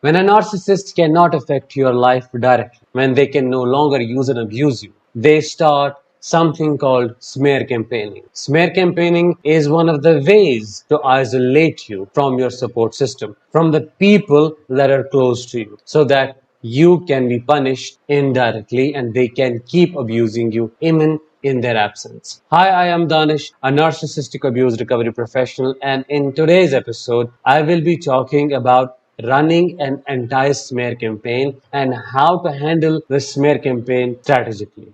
When a narcissist cannot affect your life directly, when they can no longer use and abuse you, they start something called smear campaigning. Smear campaigning is one of the ways to isolate you from your support system, from the people that are close to you, so that you can be punished indirectly and they can keep abusing you even in their absence. Hi, I am Danish, a narcissistic abuse recovery professional, and in today's episode, I will be talking about running an anti-smear campaign and how to handle the smear campaign strategically.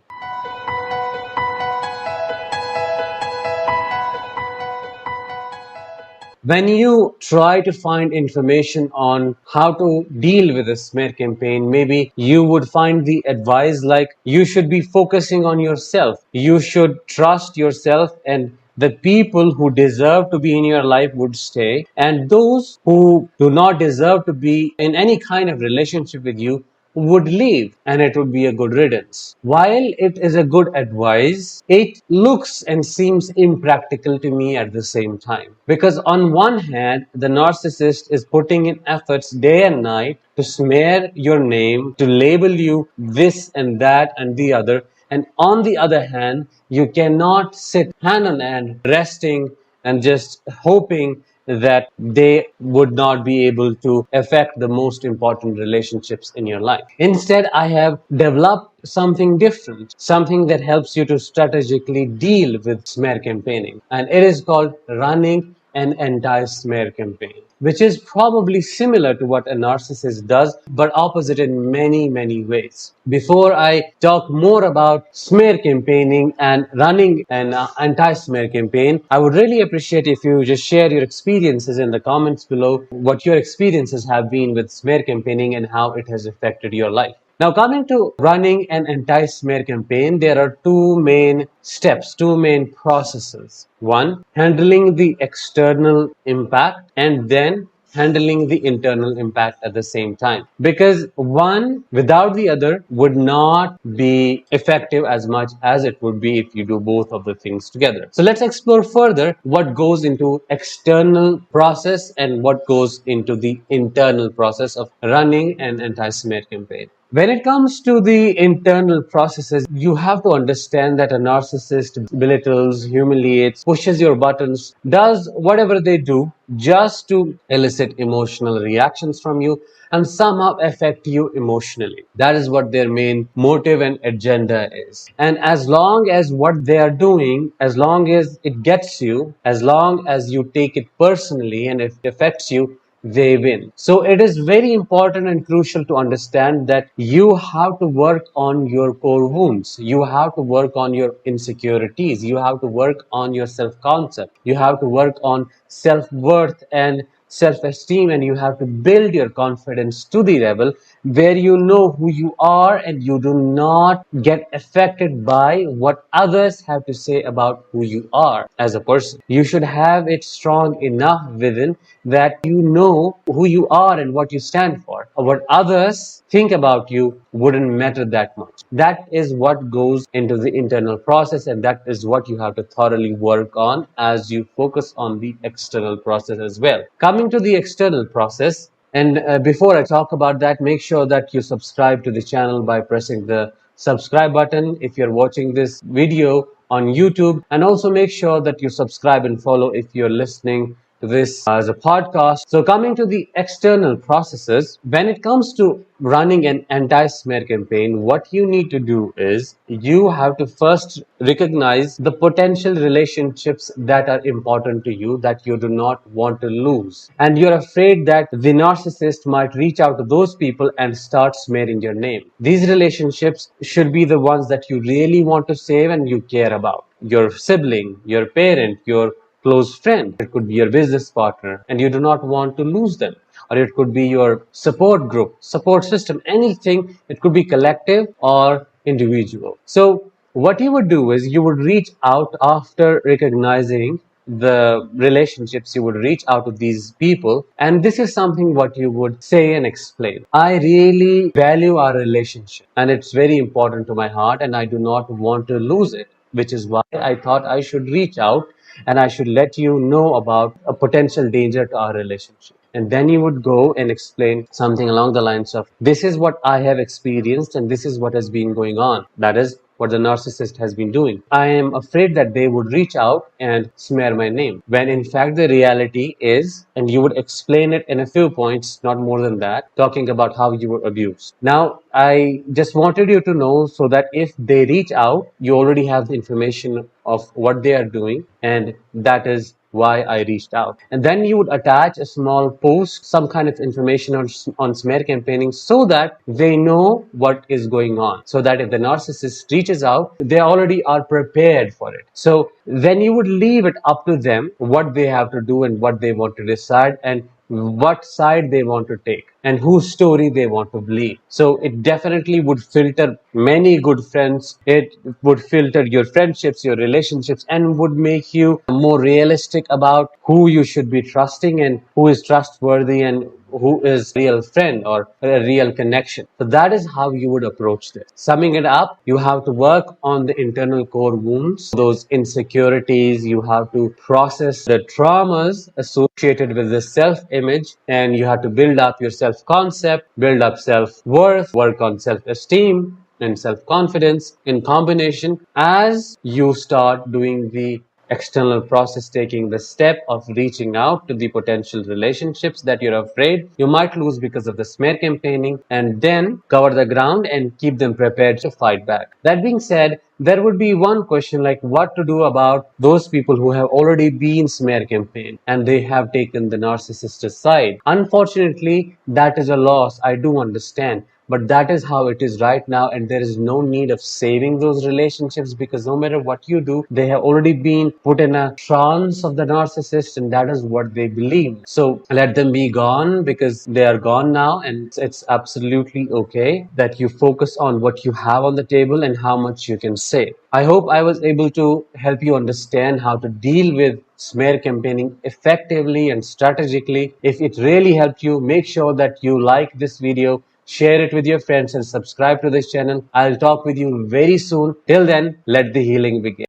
When you try to find information on how to deal with a smear campaign, maybe you would find the advice like you should be focusing on yourself. You should trust yourself, and the people who deserve to be in your life would stay, and those who do not deserve to be in any kind of relationship with you would leave, and it would be a good riddance. While it is a good advice, it looks and seems impractical to me at the same time. Because on one hand, the narcissist is putting in efforts day and night to smear your name, to label you this and that and the other. And on the other hand, you cannot sit hand on hand, resting and just hoping that they would not be able to affect the most important relationships in your life. Instead, I have developed something different, something that helps you to strategically deal with smear campaigning. And it is called running an anti-smear campaign, which is probably similar to what a narcissist does, but opposite in many, many ways. Before I talk more about smear campaigning and running an anti-smear campaign, I would really appreciate if you just share your experiences in the comments below, what your experiences have been with smear campaigning and how it has affected your life. Now, coming to running an anti-smear campaign, there are two main steps, two main processes. One, handling the external impact, and then handling the internal impact at the same time. Because one without the other would not be effective as much as it would be if you do both of the things together. So let's explore further what goes into external process and what goes into the internal process of running an anti-smear campaign. When it comes to the internal processes, you have to understand that a narcissist belittles, humiliates, pushes your buttons, does whatever they do just to elicit emotional reactions from you and somehow affect you emotionally. That is what their main motive and agenda is. And as long as what they are doing, as long as it gets you, as long as you take it personally and it affects you, they win. So it is very important and crucial to understand that you have to work on your core wounds. You have to work on your insecurities. You have to work on your self-concept. You have to work on self-worth and self-esteem, and you have to build your confidence to the level where you know who you are and you do not get affected by what others have to say about who you are as a person. You should have it strong enough within that you know who you are and what you stand for. What others think about you wouldn't matter that much. That is what goes into the internal process, and that is what you have to thoroughly work on as you focus on the external process as well. Coming to the external process, and before I talk about that, make sure that you subscribe to the channel by pressing the subscribe button if you're watching this video on YouTube, and also make sure that you subscribe and follow if you're listening to this as a podcast. So coming to the external processes, when it comes to running an anti-smear campaign, what you need to do is you have to first recognize the potential relationships that are important to you that you do not want to lose. And you're afraid that the narcissist might reach out to those people and start smearing your name. These relationships should be the ones that you really want to save and you care about. Your sibling, your parent, your close friend. It could be your business partner, and you do not want to lose them. Or it could be your support group, support system, anything. It could be collective or individual. So what you would do is you would reach out after recognizing the relationships. You would reach out to these people, and this is something what you would say and explain. I really value our relationship, and it's very important to my heart, and I do not want to lose it, which is why I thought I should reach out and I should let you know about a potential danger to our relationship. And then you would go and explain something along the lines of, this is what I have experienced and this is what has been going on. That is what the narcissist has been doing. I am afraid that they would reach out and smear my name. When in fact the reality is, and you would explain it in a few points, not more than that, talking about how you were abused. Now, I just wanted you to know so that if they reach out, you already have the information of what they are doing, and that is why I reached out. And then you would attach a small post, some kind of information on smear campaigning so that they know what is going on. So that if the narcissist reaches out, they already are prepared for it. So then you would leave it up to them what they have to do and what they want to decide and what side they want to take and whose story they want to believe. So it definitely would filter many good friends. It would filter your friendships, your relationships, and would make you more realistic about who you should be trusting and who is trustworthy and who is a real friend or a real connection. So that is how you would approach this. Summing it up, you have to work on the internal core wounds, those insecurities. You have to process the traumas associated with the self-image, and you have to build up your self-concept, build up self-worth, work on self-esteem and self-confidence in combination. As you start doing the external process, taking the step of reaching out to the potential relationships that you're afraid you might lose because of the smear campaigning, and then cover the ground and keep them prepared to fight back. That being said, there would be one question like what to do about those people who have already been smear campaigned and they have taken the narcissist side. Unfortunately, that is a loss. I do understand. But that is how it is right now, and there is no need of saving those relationships because no matter what you do, they have already been put in a trance of the narcissist, and that is what they believe. So let them be gone because they are gone now, and it's absolutely okay that you focus on what you have on the table and how much you can say. I hope I was able to help you understand how to deal with smear campaigning effectively and strategically. If it really helped you, make sure that you like this video, share it with your friends, and subscribe to this channel. I'll talk with you very soon. Till then, let the healing begin.